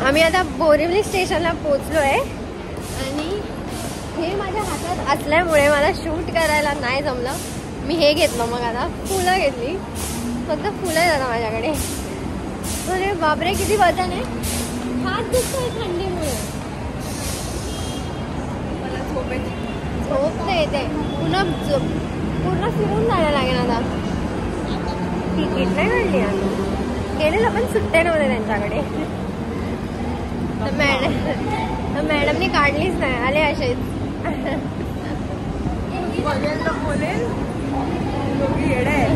आम्ही आता बोरिवली स्टेशनला पोहोचलो आहे आणि हे माझ्या हातात असल्यामुळे मला शूट करायला नाही जमलं. मी हे घेतलं, मग आता फुलं घेतली. फक्त फुलं आहेत आता माझ्याकडे. अरे बापरे किती वजन आहे. हात दुखतोय थंडीमुळे. मला झोप येते. पूर्ण फिरून जायला लागेल आता. तिकीट नाही मिळली आता. गेलेलं पण सुट्टे नव्हते त्यांच्याकडे. तर मॅडमनी काढलीच नाही. आले असेच. बघेल तर बोलेल दोघी येडे आहे.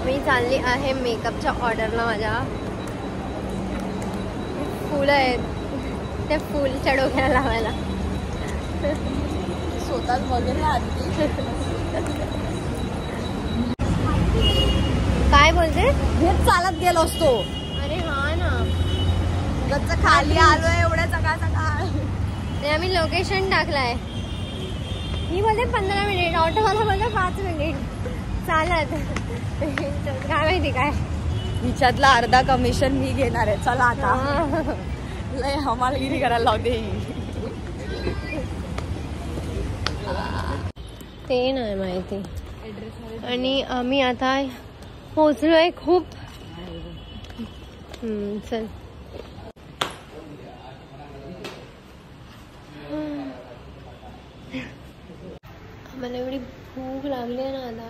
मी चालली आहे मेकअपच्या ऑर्डरला. माझ्या फुलं आहेत, त्या फुलच्या डोक्याला लावायला. स्वतःच बघेल ना आधी. काय बोलते? हेच चालत गेलो असतो. अरे हा ना, गच्च खाली आलोय एवढ्या सकाळ सकाळ. ते आम्ही लोकेशन टाकलाय. ही बोलते 15 मिनिट, ऑटोवाला बोलतो 5 मिनिट चालत. काय माहिती काय. हिच्यातला अर्धा कमिशन मी घेणार आहे. चला आता लय हमालगिरी करायला लावते. ते नाही माहिती. आणि आम्ही आता पोहोचलोय खूप. चल मला एवढी भूक लागली आहे ना आता.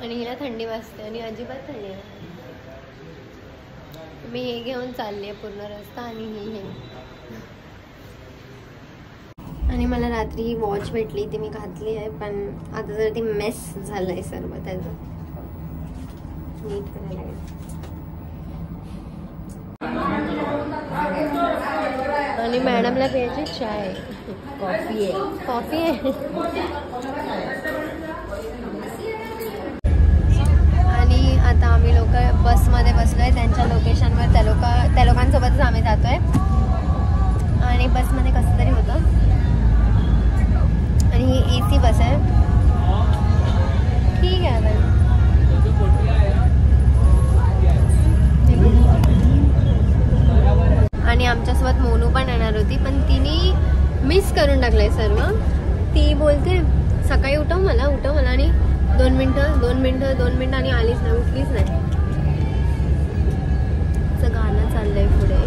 आणि हिला थंडी वाजते आणि अजिबात थंडी नाही. मी हे घेऊन चालली आहे पूर्ण रस्ता. आणि हे आणि मला रात्री वॉच भेटली, ती मी घातली आहे. पण आता जर ती मेस झालंय सर्व, त्याचं नीट करायला लागेल. आणि मॅडमला प्यायची चाय. कॉफी आहे. आणि आता आम्ही लोक बसमध्ये बसलोय त्यांच्या लोकेशनवर. त्या लोकांसोबतच आम्ही जातोय. आणि बसमध्ये कसं तरी होतं. आणि ही AC बस आहे. ठीक आहे आता. आणि आमच्यासोबत मोनू पण येणार होती, पण तिने मिस करून टाकलंय सर्व. ती बोलते सकाळी उठव मला आणि 2 मिनिटं आणि आलीच नाही, उठलीच नाही. तिचं गाणं चाललंय पुढे.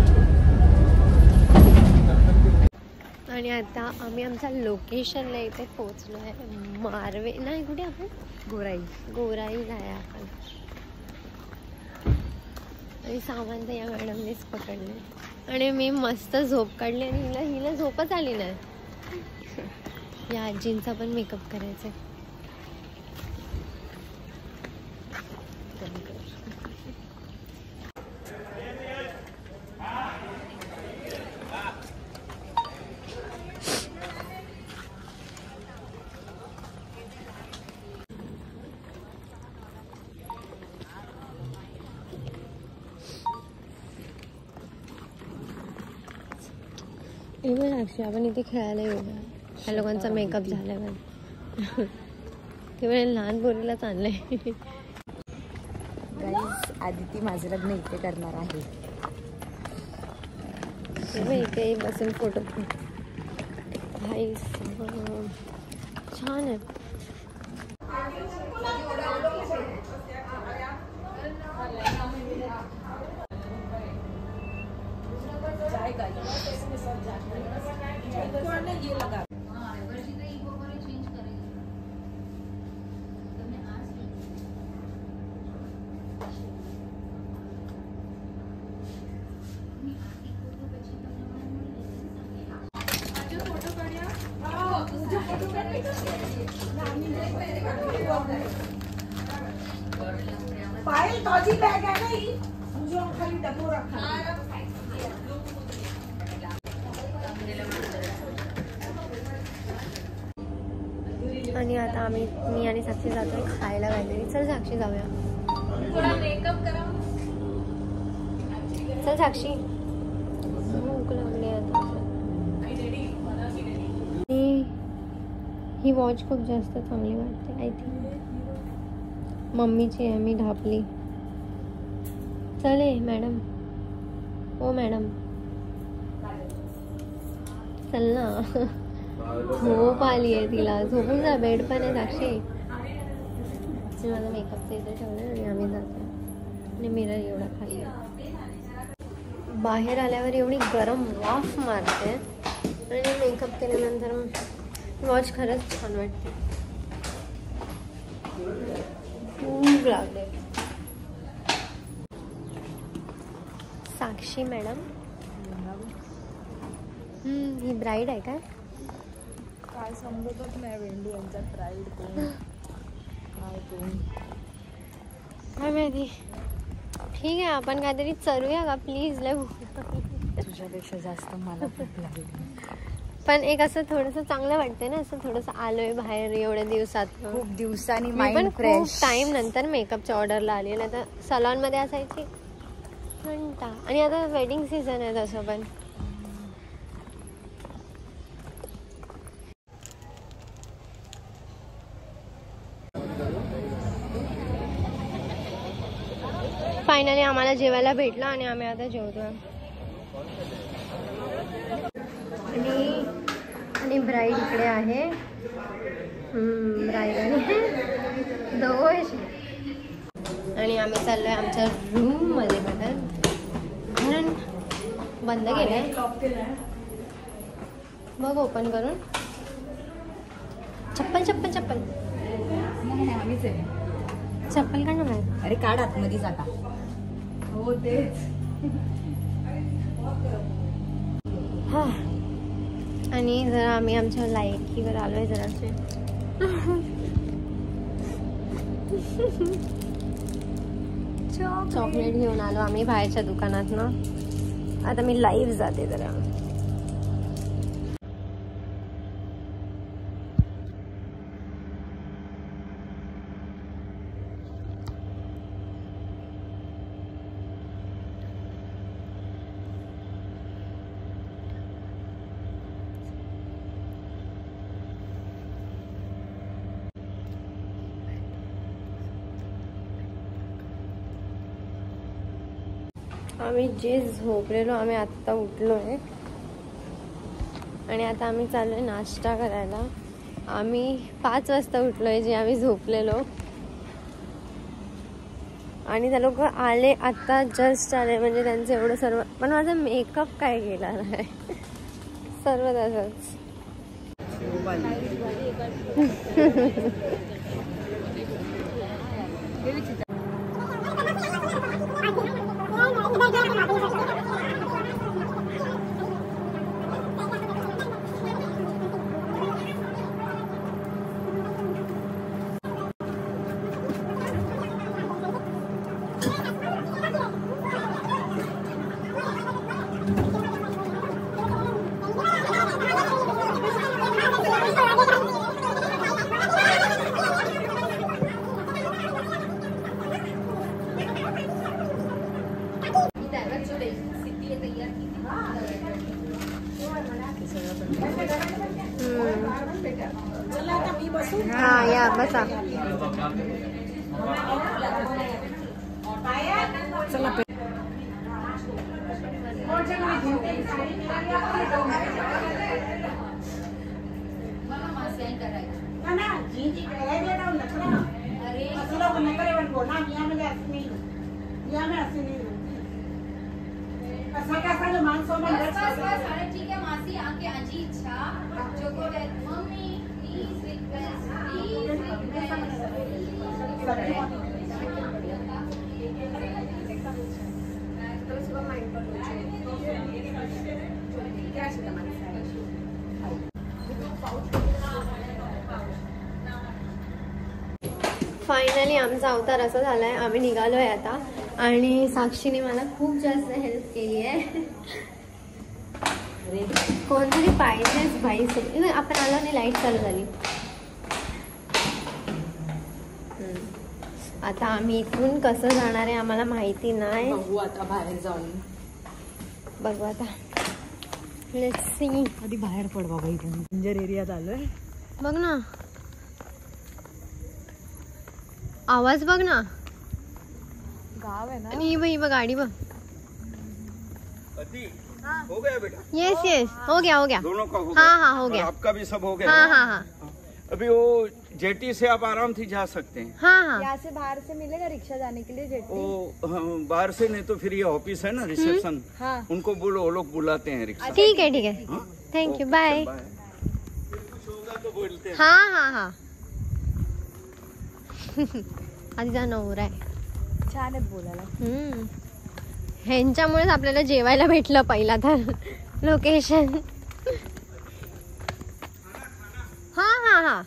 आणि आता आम्ही आमच्या लोकेशनला इथे पोहोचलो आहे. मारवे नाही, कुठे आपण? गोराईला आहे आपण. आणि सामान तर या मॅडमनेच पकडले. आणि मी मस्त झोप काढली. आणि हिला झोपच आली नाही. या आजींचा पण मेकअप करायचा. साक्षी आपण इथे खेळायला येऊ. ह्या लोकांचा मेकअप झाल्यावर ते वेळ लहान पोरीला चाललंय. गाईस, आदिती माझं लग्न इथे करणार आहे. इथे बसून फोटो. छान आहे. पायल ताजी बैग है ना ये, मुझे खाली डब्बो रखा है. आणि आता मी आणि साक्षी जातोय खायला काहीतरी. चल साक्षी जाऊया. मेकअप करा. चल साक्षी, भूक लागली आता. ही वॉच खूप जास्त चांगली वाटते. आय थिंक मम्मीची आहे, मी ढापली. चले मॅडम. ओ मॅडम चल ना. झोप आली आहे तिला. झोपून जा. बेड पण आहे साक्षी. माझा मेकअपचं इथे ठेवलं आणि आम्ही जातो. आणि मिरर एवढा खाली आहे. बाहेर आल्यावर एवढी गरम वाफ मारते आणि मेकअप केल्यानंतर वॉच खरंच छान वाटते. खूप लागले. साक्षी मॅडम ही ब्राईड आहे काय? काय समजतच नाही वेंडी यांचा ब्राईड कोण काय कोण काय माहिती. ठीक आहे आपण काहीतरी चलूया का प्लीज. लय तुझ्यापेक्षा जास्त मला भूक लागली. पण एक असं थोडंसं चांगलं वाटतंय ना, असं थोडंसं आलोय बाहेर एवढ्या दिवसात. खूप दिवसांनी मी माइंड पण फ्रेश. खूप टाइम नंतर मेकअपच्या ऑर्डरला आली. नाही तर सलॉन मध्ये असायची घंटा. आणि आता वेडिंग सीझन आहे तसं पण. फायनली आम्हाला जेवायला भेटलं आणि आम्ही आता जेवतोय. आणि ब्राईड इकडे आहे. ब्राईड आणि दोष. आणि आम्ही चाललोय आमच्या रूम मध्ये. कारण बंद केलंय. बघ ओपन करून. चप्पल चप्पल चप्पल चप्पल काढ ना. अरे काढ आतमध्ये जाता. हो तेच. हा. आणि जरा आम्ही आमच्या लायकीवर आलोय जरासे. चॉकलेट घेऊन आलो आम्ही बाहेरच्या दुकानात ना. आता मी लाईव्ह जाते जरा. आम्ही जे झोपलेलो आम्ही आत्ता उठलोय आणि आता आम्ही चाललोय नाश्ता करायला. आम्ही 5 वाजता उठलोय जे आम्ही झोपलेलो. आणि ते लोक आले आत्ता जस्ट आले म्हणजे त्यांचं एवढं सर्व. पण माझा मेकअप काय केला नाही. सर्व तसंच. हा या बसा. ठीक है मासी आके आजी इच्छा chocolate mummy please request finally आमचा अवतार असा झालाय. आम्ही निघालोय आता आणि साक्षीने मला खूप जास्त हेल्प केली आहे. कोणतरी पाहिजेच बाई. आपण आलो आणि लाईट चालू झाली. आता आम्ही इथून कसं जाणार आहे आम्हाला माहिती नाही. बघू आता बाहेर जाऊन. बघू आता. Let's see. आधी बाहेर पड बाबा. इथून डेंजर एरियात आलोय. बघ ना आवाज बघ ना. गाव आहे ना. ही बघ गाडी बघ. हो गया बेटा. यस यस हो गया दोनों का हो हाँ गया. हाँ हो गया. आपका भी सब हो गया. हाँ. अभी वो जेटी से आप आराम से जा सकते हैं. हाँ. यहाँ से बाहर से मिलेगा रिक्शा जाने के लिए जेटी. वो बाहर से नहीं तो फिर ये ऑफिस है ना रिसेप्शन. हाँ. उनको बोलो, वो लोग बुलाते हैं रिक्शा. ठीक है. Thank you bye. कुछ होगा तो बोलते हैं. हाँ. आधी जाणं होर आहे. छान आहेत बोलायला. ह्यांच्यामुळेच आपल्याला जेवायला भेटलं पहिला तर लोकेशन. हाँ.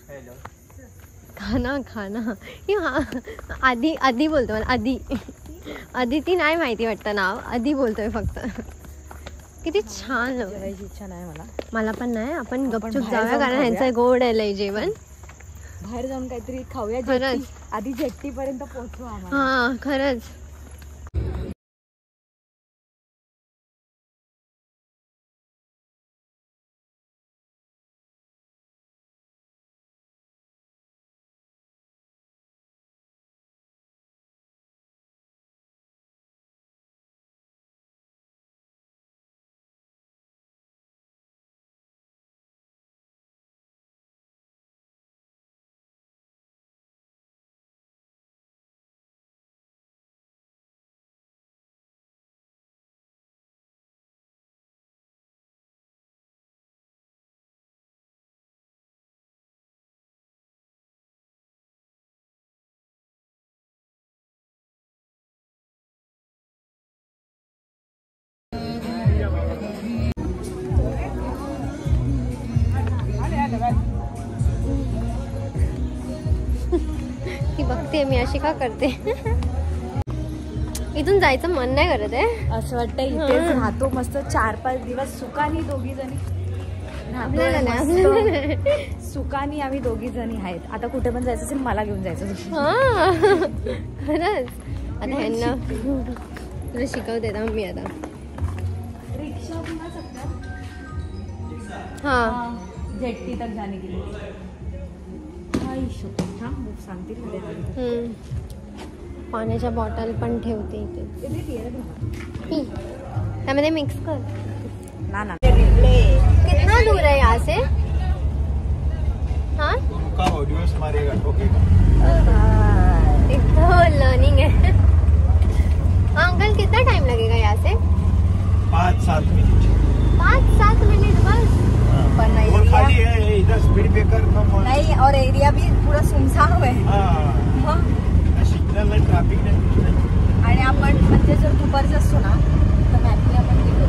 खाना आधी बोलतो मला. आधी ती नाही माहिती वाटतं नाव. आधी बोलतोय फक्त. किती छान. जेवायची इच्छा नाही मला पण नाही. आपण गपचूप बाहेर जाऊया जाऊन कारण ह्यांचं गोड आहे जेवण. बाहेर जाऊन काहीतरी खाऊया. खरंच. आधी जेट्टी पर्यंत पोहोचू आम्हाला. हा खरंच. ती बघते मी अशी का करते. इथून जायचं मन नाही करत आहे. असं वाटतं इथेच राहतो मस्त 4-5 दिवस सुखानी दोघी जणी. सुखानी आम्ही दोघी जणी आहेत. आता कुठे पण जायचं असेल मला घेऊन जायचं. खरंच. आता ह्यांना तुला शिकवते ना मी आता. रिक्शा बुला सकता. हाँ जेट्टी तक जाने के लिए. सांगतील. पाण्याच्या बॉटल पण ठेवते इथे. त्यामध्ये मिक्स कर ना. कितना दूर है यहाँ से. हाँ लर्निंग है. अंकल कितना टाइम लगेगा यहाँ से. 5-7 मिनट. 5-7 मिनट बस. पण खाली है इधर स्पीड ब्रेकर नहीं. और एरिया भी पूरा सुनसान है. सिग्नल नाही, ट्रॅफिक नाही. आणि आपण म्हणजे जर दुपारचं असतो ना तर मॅपने आपण गेलो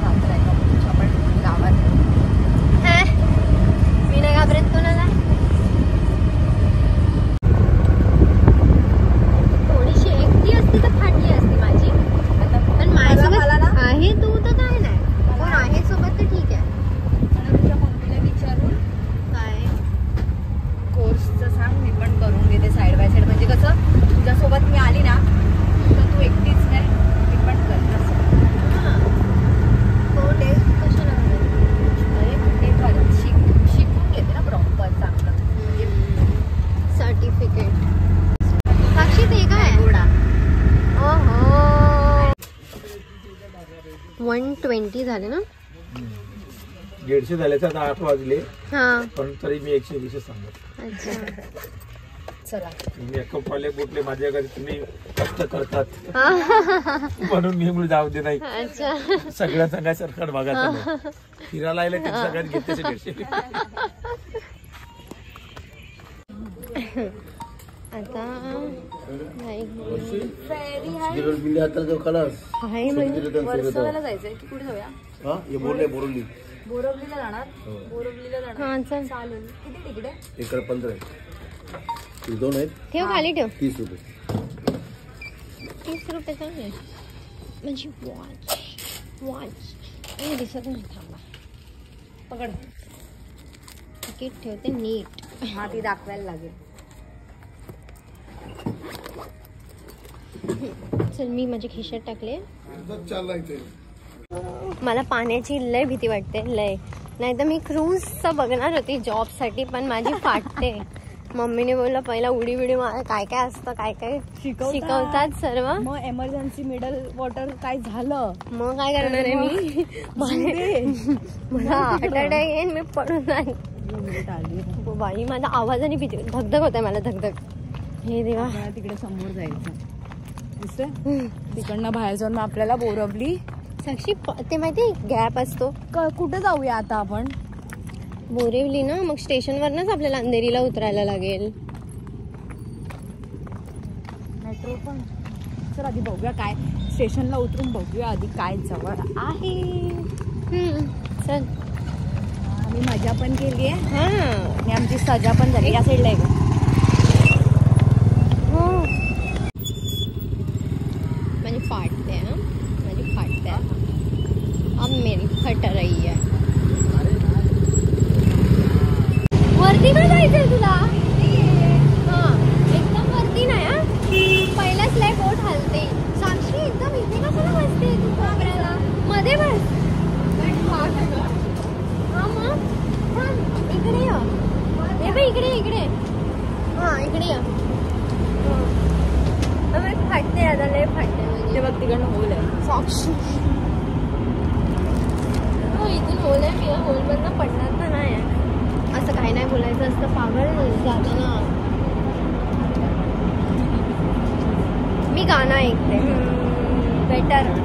रात्र आहे आपण गावात. मी नाही घाबरत कोणाला. थोडीशी एकटी असती तर फाटली असती माझी. पण माझ्यासोबत आहे तू तर काय नाही. कोण आहे सोबत तर ठीक आहे. तुझ्या मम्मीला विचारून काय कोर्सचं सांग. मी पण करून घेते साईड बाय साईड. म्हणजे कसं तुझ्यासोबत मी आली ना तर तू एकटीच नाही मी पण करत असं. कशाला ते कर. शिकून घेते ना प्रॉपर चांगलं. सर्टिफिकेट. साक्षी ते काय गोडा. ओहो 120 झाले ना. 150 झाल्याचा आता 8 वाजले. हा पण तरी मी 120 सांगतो. अच्छा. चला मेकअप वाले कुठले माझ्या घरी तुम्ही कष्ट करतात म्हणून मी जाऊ दे नाही. अच्छा. सगळ्या सांगायसारखं बघायचं नाही. फिरायला आले ते सगळ्यात घेते 150. आता फेरी आहे. वर्सोवाला जायचंय की कुठे जाऊया. बोरवलीला जाणार. बोरवलीला जाणार. हा चल चालेल. किती तिकीट आहे. इकडे 15 आहे. 2 आहेत. ठेव खाली ठेव. 30 रुपये. 30 रुपये चांगले. म्हणजे वॉच दिसत नाही. थांबा पकड. तिकीट ठेवते नीट. हा ती दाखवायला लागेल. चल मी माझे खिशात टाकले. मला पाण्याची लय भीती वाटते. लय. नाही तर मी क्रूजचं बघणार होती जॉबसाठी पण माझी फाटते. मम्मीने बोललं पहिला उडी बिडी काय काय असतं, काय काय शिकवतात सर्व. मग एमर्जन्सी मिडल वॉटर काय झालं मग काय करणार आहे मी? मला हार्ट अटॅक येईन, मी पडून जाईल. बाई माझा आवाजाने भीती, धगधग होत आहे मला, धगधग. हे देवा, तिकडे समोर जायचं दिसतंय, तिकडनं बाहेर जाऊन आपल्याला बोरवली. साक्षी ते माहिती गॅप असतो. कुठे जाऊया आता आपण? बोरिवली ना, मग स्टेशनवरनच आपल्याला अंधेरीला उतरायला लागेल. मेट्रो पण. चल आधी बघूया काय, स्टेशनला उतरून बघूया आधी काय जवळ आहे. चल. आम्ही मजा पण केली आहे हा, आणि आमची सजा पण झाली. या साईडला आहे का? हो. माझी फाटते ना, माझी फाटते. अब मेरी फट रही है. वरती का जायचंय तुला? हा, एकदम वरती नाही हा, पहिलाच लय बोट हलते. साक्षी एकदम इथे कशाला बसते तू? कोपऱ्याला मध्ये बस. हा मग थांब, इकडे ये. हे बघ इकडे, इकडे. हा इकडे ये. फाटते आता, लय फाटते. ते बघ तिकडनं होल आहे. साक्षी हो, इथून होल आहे. मी होल मधनं पडणार तर नाही आहे. असं काही नाही बोलायचं असतं, पागल जाताना. मी गाणं ऐकते बेटर.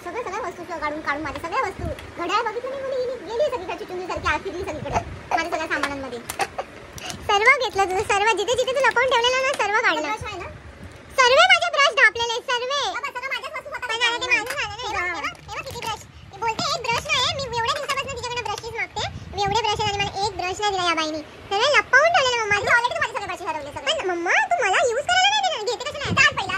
सगळ्या वस्तू काढून काढून माझ्या सगळ्या वस्तू घड्याळ बघितलं नाही मुली गेली सगळीकडे चिटून सारखी आत फिरली सगळीकडे माझ्या सगळ्या सामानांमध्ये सर्व घेतलं तुझं सर्व जिथे जिथे तू लपवून ठेवलेलं ना सर्व काढलं सर्व माझे ब्रश ढापलेले सर्व माझ्याच वस्तू होता पण आता ते माझं झालं ना तेव्हा किती ब्रश मी बोलते एक ब्रश नाही मी एवढ्या दिवसापासून तिच्याकडे ब्रशेस मागते मी एवढे ब्रश आणि मला एक ब्रश नाही दिला या बाईनी सगळे लपवून ठेवलेलं मम्मा तू ऑलरेडी माझे सगळे ब्रश हरवले सगळे मम्मा तू मला यूज करायला नाही देणार घेते कसं नाही टाक पहिला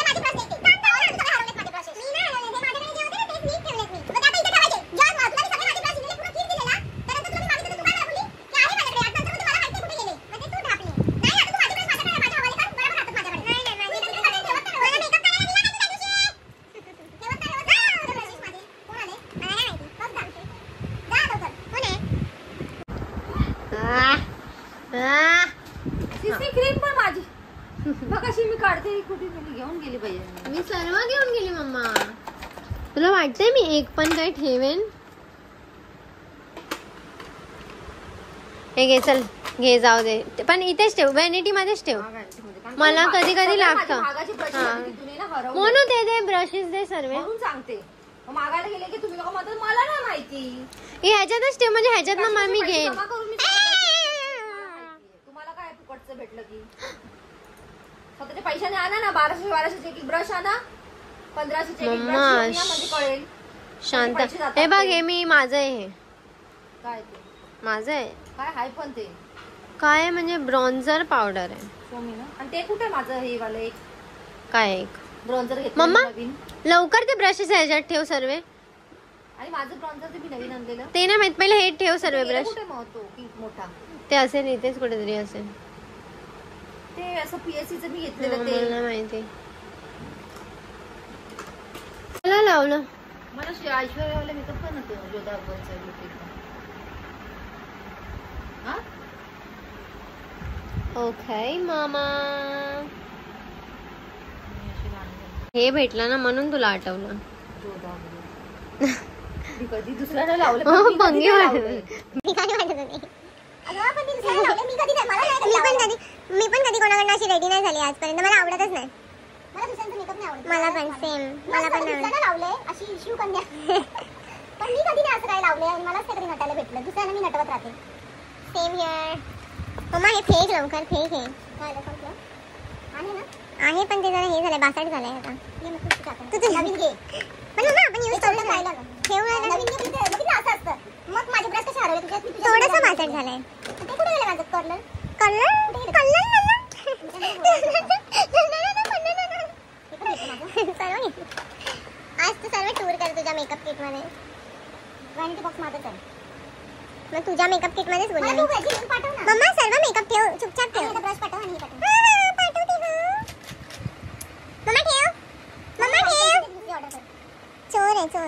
माझी ब्रश देते काम सगळे हरवलेत माझे ब्रशेस मी नाही हरवले ते माझ्याकडे जे होते ना तेच नीट ठेवलेत मी मग आता इथे ठेवायचे जॉन तुला सगळे माझे ब्रश दिले पुरा किट दिलेला त्यानंतर तुला मागितलं तू काय बोलली की आहे माझ्याकडे आता नंतर तुम्हाला माहिती कुठे गेले म्हणजे तू ढापली नाही आता तू माझे ब्रश माझ्याकडे माझ्या हवाले कर बरोबर हातात माझ्या बघ अशी मी काढते कुठे तुम्ही घेऊन गेली पाहिजे. मी सर्व घेऊन गेली मम्मा. तुला वाटतंय मी एक पण काय ठेवेन? हे घे चल घे जाऊ दे पण इथेच ठेव व्हॅनिटी मध्येच ठेव. मला कधी कधी लागतं म्हणून दे ब्रशेस दे सर्व म्हणून सांगते. मागायला गेले की तुम्ही मला नाही माहिती. ह्याच्यातच ठेव म्हणजे ह्याच्यात ना मी घेईन. तुम्हाला काय फुकटचं भेटलं की स्वतःच्या पैशाने आणा ना. 1200 एक ब्रश आणा. 1500 म्हणजे कळेल. शांत हे बघ हे मी माझं आहे. हे काय ते माझं आहे काय हाय पण ते काय म्हणजे ब्रॉन्झर पावडर आहे. आणि ते कुठे माझं हे वालं एक काय एक ब्रॉन्झर घेतलं मम्मा नवीन. लवकर ते ब्रशेस ह्याच्यात ठेव सर्व. आणि माझं ब्रॉन्झर ते मी नवीन आणलेलं ते ना माहित पहिले हे ठेव सर्व ब्रश. कुठे महत्व की मोठा ते असेल इथेच कुठेतरी असेल. ते असं पीएससीचं मी घेतलेलं ते मला माहिती. मला लावलं मला ऐश्वर्यावाला मेकअप पण होतं जोधा अकबरचा हा. ओके मामा हे भेटलं ना म्हणून तुला आठवलं. कधी दुसऱ्याला लावलं पंगे मी पण कधी कोणाकडनं अशी रेडी नाही झाली आजपर्यंत. मला आवडतच नाही. मला दुसऱ्यांचा मेकअप नाही आवडत. मला पण सेम. मला पण लावलंय अशी शिवकन्या पण मी कधी नाही असं काय लावलंय आणि मलाच कधी नटायला भेटलं. दुसऱ्यांना मी नटवत राहते. Same here. मम्मा हे फेक लवकर फेक आहे. आहे ना आहे पण ते जरा हे झालंय बासाट झालंय आता. तू तू नवीन घे पण मम्मा आपण यूज करू ना. ठेव नवीन घे बघितलं असं असतं. मग माझे ब्रश कसे हरवले तुझ्या? थोडंसं बासाट झालंय. ते कुठे गेलं माझं कॉर्नर? कॉर्नर आज तू सर्व टूर कर तुझ्या मेकअप किट मध्ये. व्हॅनिटी बॉक्स माझाच आहे. मग तुझ्या मेकअप किट मध्येच बोलले. मम्मा सर्व मेकअप ठेव चुपचाप ठेव. ब्रश पाठव आणि पाठवते मम्मा ठेव. मम्मा ठेव. चोर आहे चोर.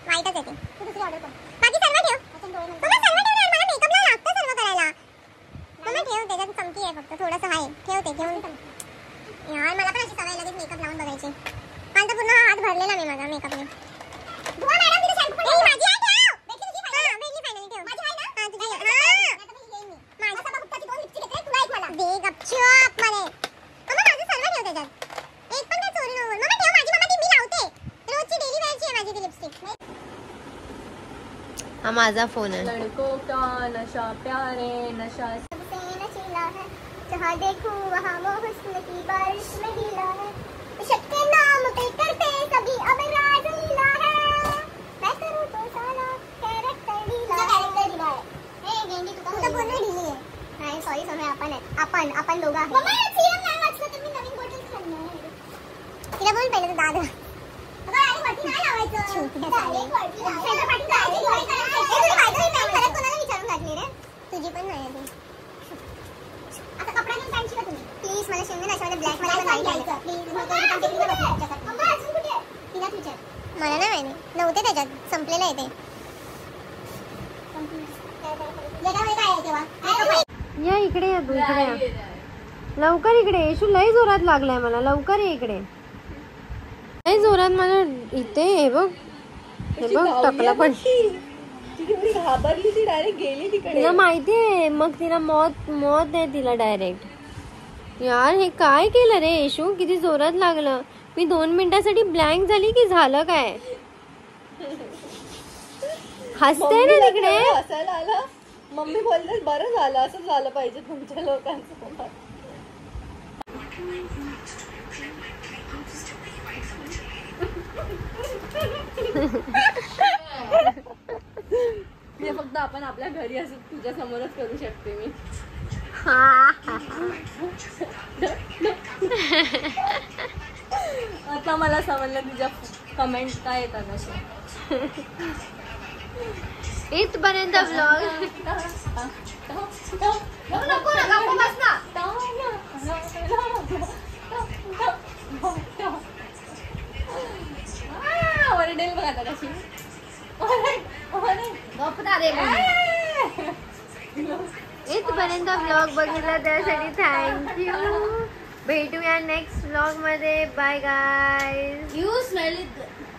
वाईटच आहे ते. तू दुसरी ऑर्डर कर. बाकी सर्व ठेव. मम्मा सर्व ठेव यार. मला मेकअपला लागतं सर्व करायला. मम्मा ठेव त्याच्यात चमकी आहे फक्त थोडंसं आहे. ठेवते घेऊन यार मला पण अशी सवय लगेच मेकअप लावून बघायची. काल तर पूर्ण हात भरलेला मी माझा मेकअपने. दुआ मॅडम तिथे शॅम्पू पण माझी आहे ठेव. भेटली तुझी फायनल. हां भेटली फायनल ठेव. माझी आहे ना? हां तुझी आहे. हां माझा बाबा फक्त 2 लिपस्टिक घेतले. तुला एक मला दे गपचूप मध्ये. मम्मा माझं सर्व ठेव त्याच्यात. एक पण काय चोरी नको. मम्मा ठेव माझी. मम्मा ती मी लावते. रोजची डेली वेअरची आहे माझी ती लिपस्टिक. हा माझा फोन आहे. लड़कों का नशा प्यारे नशा से नशीला है जहाँ देखूं वहाँ वो हुस्न की बारिश में गीला है. इश्क के नाम पे करते सभी अब राज लीला है. मैं करूँ तो साला कैरेक्टर ढीला है. हे गेंडी तू तर पूर्ण ढिली आहे. नाही सॉरी सोने आपण दोघं आहे. मम्मा सीएम नाही वाचलं तर मी नवीन बॉटल खाणार. तिला बोल पहिले तर दादा अगं आणि वरती नाही लावायचं. डायरेक्ट वरती लावायचं. पाठी कोणाला विचारून लागली रे? तुझी पण नाही आहे. आता कपडा घेऊन पॅन्ट शिवा तुम्ही प्लीज. मला शेंगण अशामध्ये ब्लॅक मध्ये नाही घ्यायचं प्लीज. मम्मा अजून कुठे आहे? तिला विचार. मला नाही माहिती नव्हते त्याच्यात संपलेलं आहे ते. जगामध्ये काय आहे तेव्हा? या इकडे या तू इकडे या. लवकर इकडे. येशू लय जोरात लागलाय मला. लवकर ये इकडे. लय जोरात मला इथे हे बघ टकला पण. घाबरली ती डायरेक्ट गेली तिकडे. तिला माहितीये मग तिला मौत आहे तिला डायरेक्ट. यार हे काय केलं रे येशू? किती जोरात लागलं. मी 2 मिनिटासाठी ब्लँक झाली की झालं काय? हसते ना तिकडे. हसायला आला. मम्मी बोलते बरं झालं असं झालं पाहिजे तुमच्या लोकांचं. हे फक्त आपण आपल्या घरी असं तुझ्या समोरच करू शकते मी. आता मला समजलं तुझ्या कमेंट काय येतात असे. इथपर्यंत ब्लॉग ओरडेल बघ आता कशी. इथपर्यंत ब्लॉग बघितला त्यासाठी थँक्यू. भेटूया नेक्स्ट व्लॉग मध्ये. Bye guys. You smell it good.